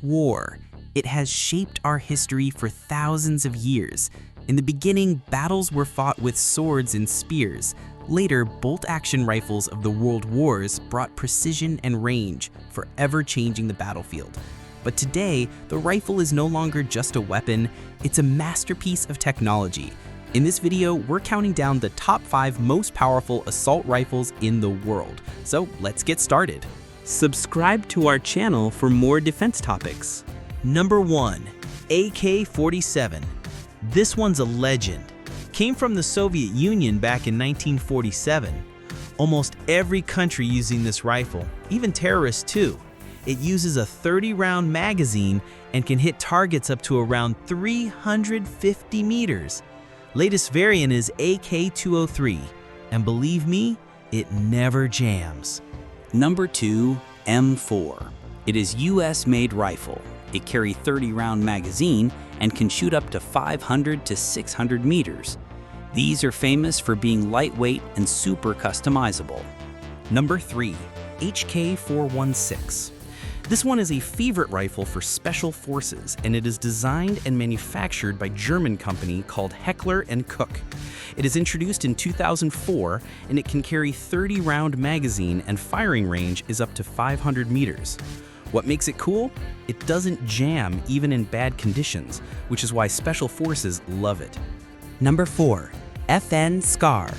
war. It has shaped our history for thousands of years. In the beginning, battles were fought with swords and spears. Later, bolt-action rifles of the World Wars brought precision and range, forever changing the battlefield. But today, the rifle is no longer just a weapon, it's a masterpiece of technology. In this video, we're counting down the top 5 most powerful assault rifles in the world. So let's get started. Subscribe to our channel for more defense topics. Number 1. AK-47. This one's a legend. Came from the Soviet Union back in 1947. Almost every country using this rifle, even terrorists too. It uses a 30-round magazine and can hit targets up to around 350 meters. Latest variant is AK-203, and believe me, it never jams. Number 2. M4. It is US-made rifle. It carries 30-round magazine and can shoot up to 500 to 600 meters. These are famous for being lightweight and super customizable. Number 3. HK-416. This one is a favorite rifle for special forces, and it is designed and manufactured by a German company called Heckler & Koch. It is introduced in 2004, and it can carry 30-round magazine and firing range is up to 500 meters. What makes it cool? It doesn't jam even in bad conditions, which is why special forces love it. Number 4. FN SCAR.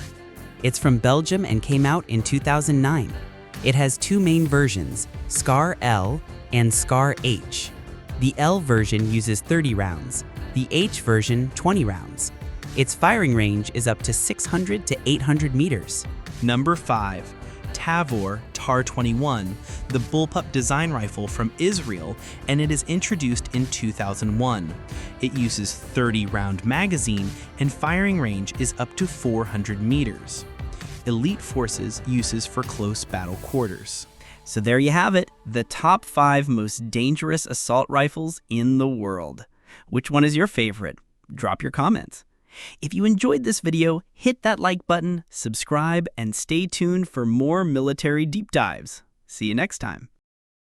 It's from Belgium and came out in 2009. It has 2 main versions, SCAR L and SCAR H. The L version uses 30 rounds, the H version 20 rounds. Its firing range is up to 600 to 800 meters. Number 5. Tavor TAR-21, the bullpup design rifle from Israel, and it is introduced in 2001. It uses 30-round magazine and firing range is up to 400 meters. Elite Forces uses for close battle quarters. So there you have it, the top 5 most dangerous assault rifles in the world. Which one is your favorite? Drop your comments. If you enjoyed this video, hit that like button, subscribe, and stay tuned for more military deep dives. See you next time.